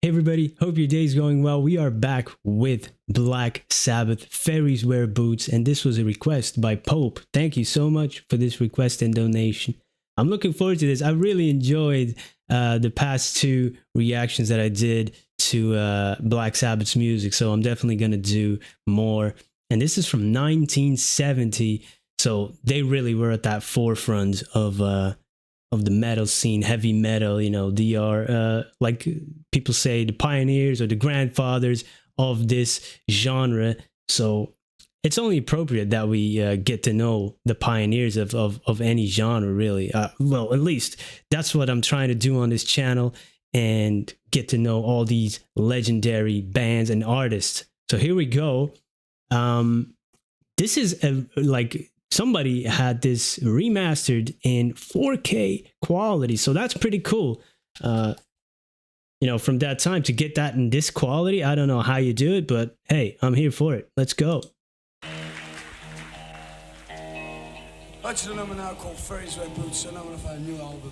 Hey everybody, hope your day's going well. We are back with Black Sabbath, Fairies Wear Boots, and this was a request by Pope. Thank you so much for this request and donation. I'm looking forward to this. I really enjoyed the past two reactions that I did to Black Sabbath's music, so I'm definitely going to do more. And this is from 1970, so they really were at that forefront of the metal scene, heavy metal. You know, they are like people say, the pioneers or the grandfathers of this genre. So it's only appropriate that we get to know the pioneers of any genre, really. Well, at least that's what I'm trying to do on this channel, and get to know all these legendary bands and artists. So here we go. This is like somebody had this remastered in 4K quality, so that's pretty cool. You know, from that time to get that in this quality, I don't know how you do it, but hey, I'm here for it. Let's go. Watch the number now called Fairies, Wear Boots, so now for a new album.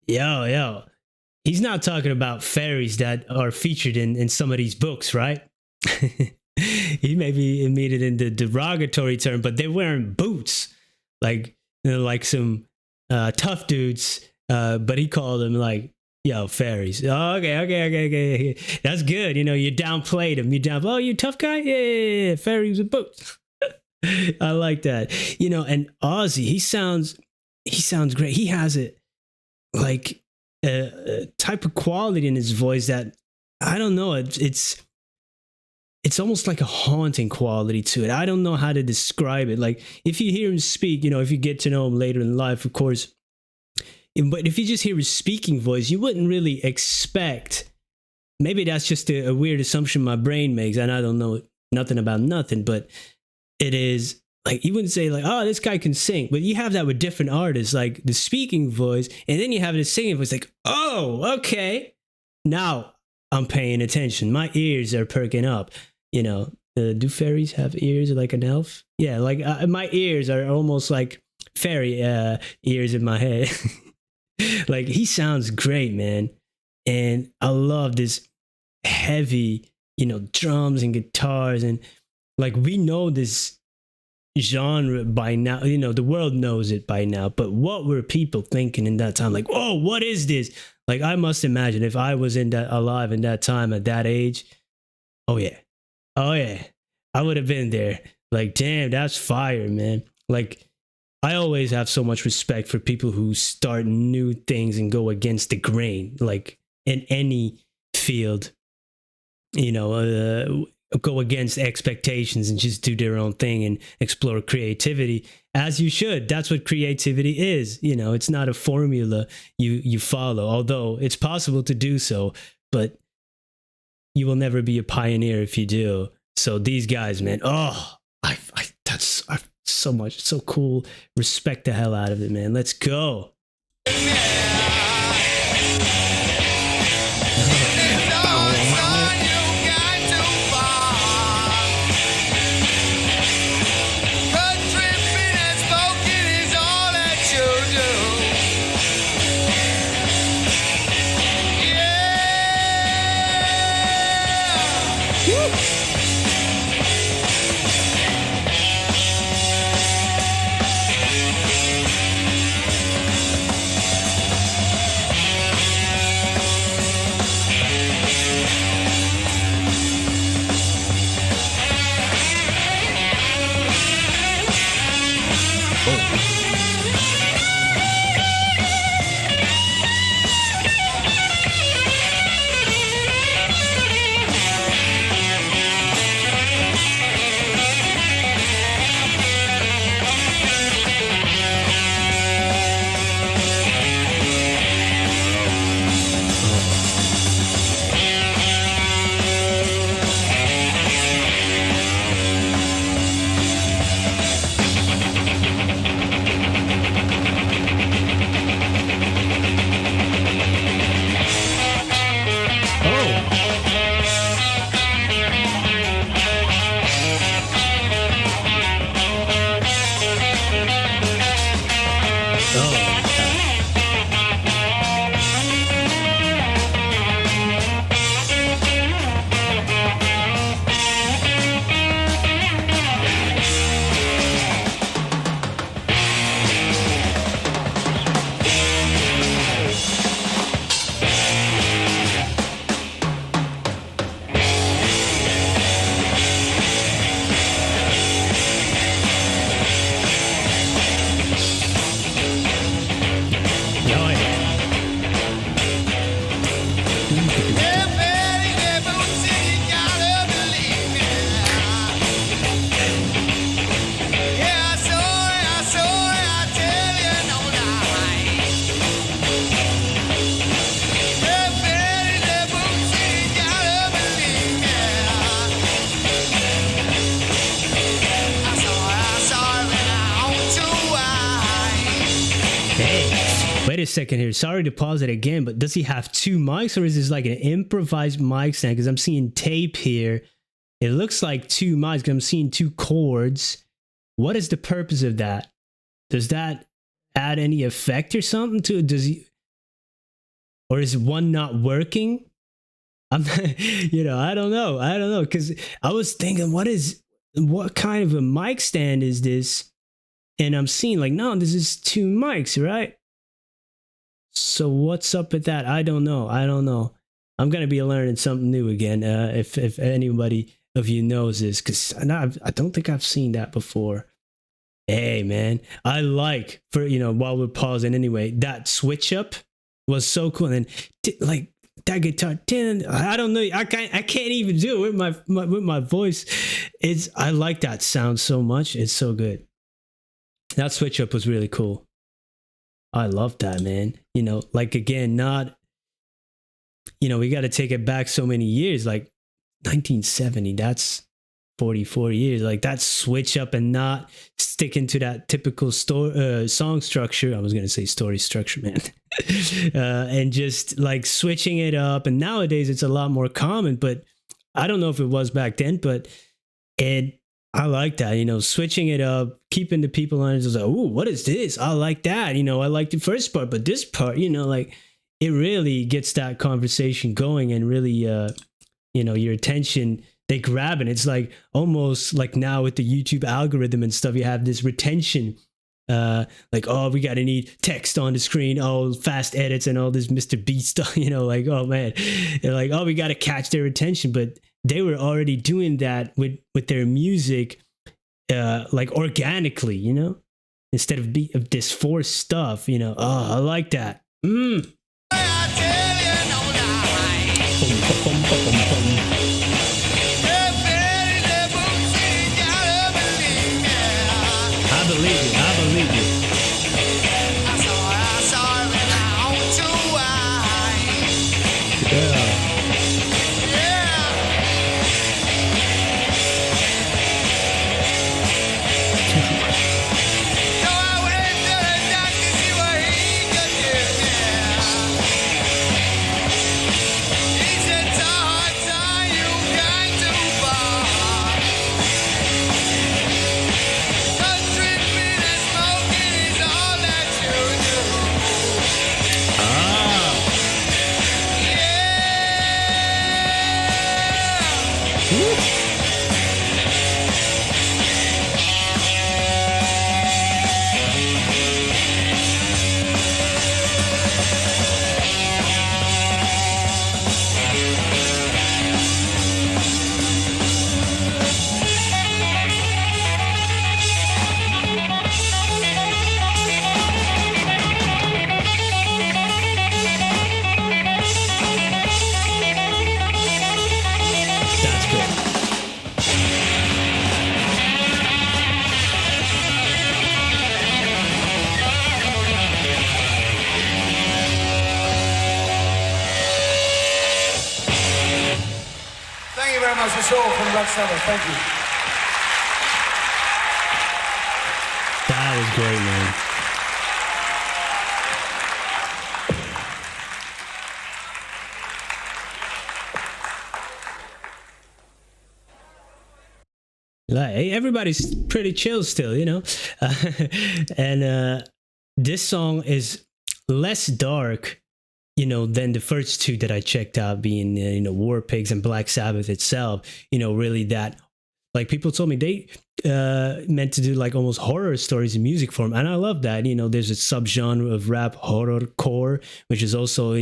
Yo, he's not talking about fairies that are featured in some of these books, right? He maybe made it in the derogatory term, but they're wearing boots, like, you know, like some tough dudes. But he called them like, yo, fairies. Oh, okay. That's good. You know, you downplayed him. Oh, you tough guy? Yeah, fairies with boots. I like that. You know, and Ozzy, he sounds great. He has it like a type of quality in his voice that, I don't know, it's almost like a haunting quality to it. I don't know how to describe it. Like, if you hear him speak, you know, if you get to know him later in life, of course, but if you just hear his speaking voice, you wouldn't really expect. Maybe that's just a weird assumption my brain makes, and I don't know nothing about nothing, but it is like you wouldn't say like, oh, this guy can sing, but you have that with different artists, like the speaking voice, and then you have the singing voice. Like, oh, okay, now I'm paying attention. My ears are perking up. You know, do fairies have ears like an elf? Yeah, like my ears are almost like fairy ears in my head. Like he sounds great, man, and I love this heavy, drums and guitars, and like we know this genre by now. The world knows it by now, but what were people thinking in that time? Like, oh, what is this? Like, I must imagine if I was alive in that time at that age, oh yeah, I would have been there. Like, damn, that's fire, man. Like, I always have so much respect for people who start new things and go against the grain, like in any field, go against expectations and just do their own thing and explore creativity, as you should. That's what creativity is. It's not a formula you follow, although it's possible to do so, but you will never be a pioneer if you do. So these guys, man, that's so cool. Respect the hell out of it, man. Let's go. Wait a second here. Sorry to pause it again, but does he have two mics, or is this like an improvised mic stand? Because I'm seeing tape here. It looks like two mics because I'm seeing two chords. What is the purpose of that? Does that add any effect or something to it? Does he, or is one not working? I'm not, I don't know. Because I was thinking, what kind of a mic stand is this? And I'm seeing like, no, this is two mics, right? So what's up with that? I don't know. I'm gonna be learning something new again. If anybody of you knows this, because I don't think I've seen that before. Hey man, I like while we're pausing anyway, that switch up was so cool. And then like that guitar, I don't know. I can't even do it with my voice. I like that sound so much. It's so good. That switch up was really cool. I love that, man. Like again, not, we got to take it back so many years, like 1970. That's 44 years. Like that switch up and not sticking to that typical song structure. I was going to say story structure, man. And just like switching it up. And nowadays it's a lot more common, but I don't know if it was back then, but I like that, switching it up, keeping the people on it. Like, oh, what is this? I like that. I like the first part, but this part, like it really gets that conversation going and really, your attention, they grab it. It's like almost like now with the YouTube algorithm and stuff, you have this retention. Like, oh, we got to need text on the screen, oh, fast edits and all this Mr. Beast stuff, like, oh man, they're like, oh, we got to catch their attention. But they were already doing that with their music, like organically, instead of this forced stuff, oh, I like that. I believe you. Yeah. That's all from Black Sabbath. Thank you. That was great, man. Like, hey, everybody's pretty chill still, and this song is less dark, than the first two that I checked out, being War Pigs and Black Sabbath itself. Really that, like, people told me they meant to do like almost horror stories in music form, and I love that. There's a subgenre of rap, horrorcore, which is also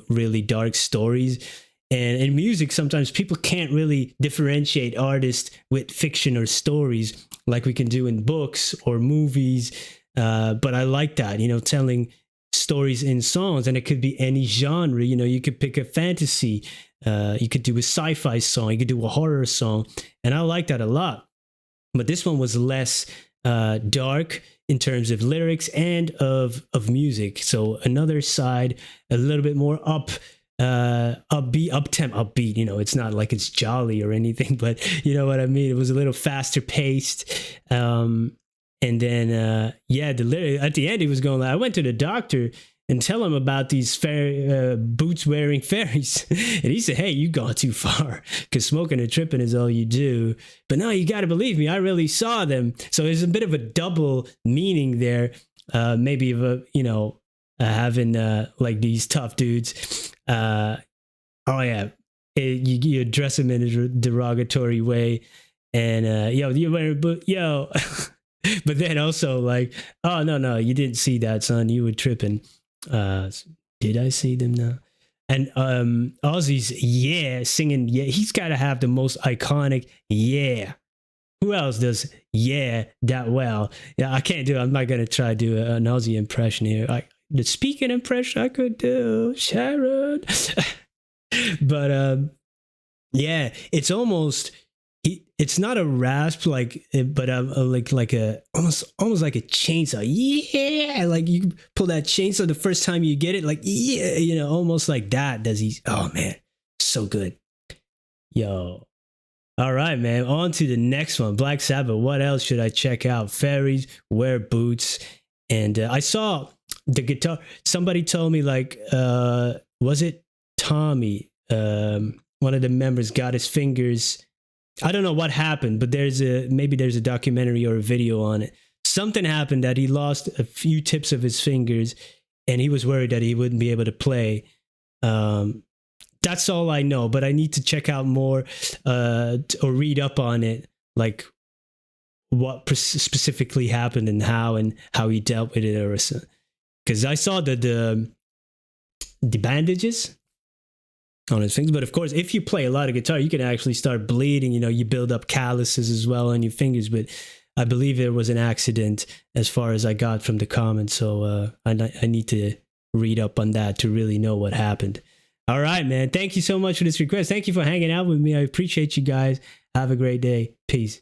really dark stories. And in music, sometimes people can't really differentiate artists with fiction or stories like we can do in books or movies. But I like that, telling stories in songs, and it could be any genre. You could pick a fantasy, you could do a sci-fi song, you could do a horror song, and I like that a lot. But this one was less dark in terms of lyrics and of music. So another side, a little bit more upbeat. It's not like it's jolly or anything, but you know what I mean. It was a little faster paced. And then, the lyric at the end, he was going like, I went to the doctor and tell him about these boots wearing fairies. And he said, hey, you gone too far, because smoking and tripping is all you do. But no, you got to believe me, I really saw them. So there's a bit of a double meaning there. Maybe of having like these tough dudes. You address them in a derogatory way. And you wearing yo. But then also like, oh, no, you didn't see that, son. You were tripping. Did I see them now? And Ozzy's singing, he's got to have the most iconic Who else does that well? Yeah, I can't do it. I'm not going to try to do an Ozzy impression here. The speaking impression I could do, Sharon. But it's almost... It's not a rasp but like a almost like a chainsaw. Yeah, like you pull that chainsaw the first time you get it, like almost like that. Oh man, so good, yo. All right, man. On to the next one. Black Sabbath. What else should I check out? Fairies, wear boots. And I saw the guitar. Somebody told me, like, was it Tommy? One of the members got his fingers. I don't know what happened, but maybe there's a documentary or a video on it. Something happened that he lost a few tips of his fingers, and he was worried that he wouldn't be able to play. That's all I know, but I need to check out more or read up on it, like what specifically happened and how he dealt with it, or because I saw the bandages on his fingers. But of course, if you play a lot of guitar, you can actually start bleeding. You know, you build up calluses as well on your fingers. But I believe there was an accident, as far as I got from the comments. So I need to read up on that to really know what happened. All right, man. Thank you so much for this request. Thank you for hanging out with me. I appreciate you guys. Have a great day. Peace.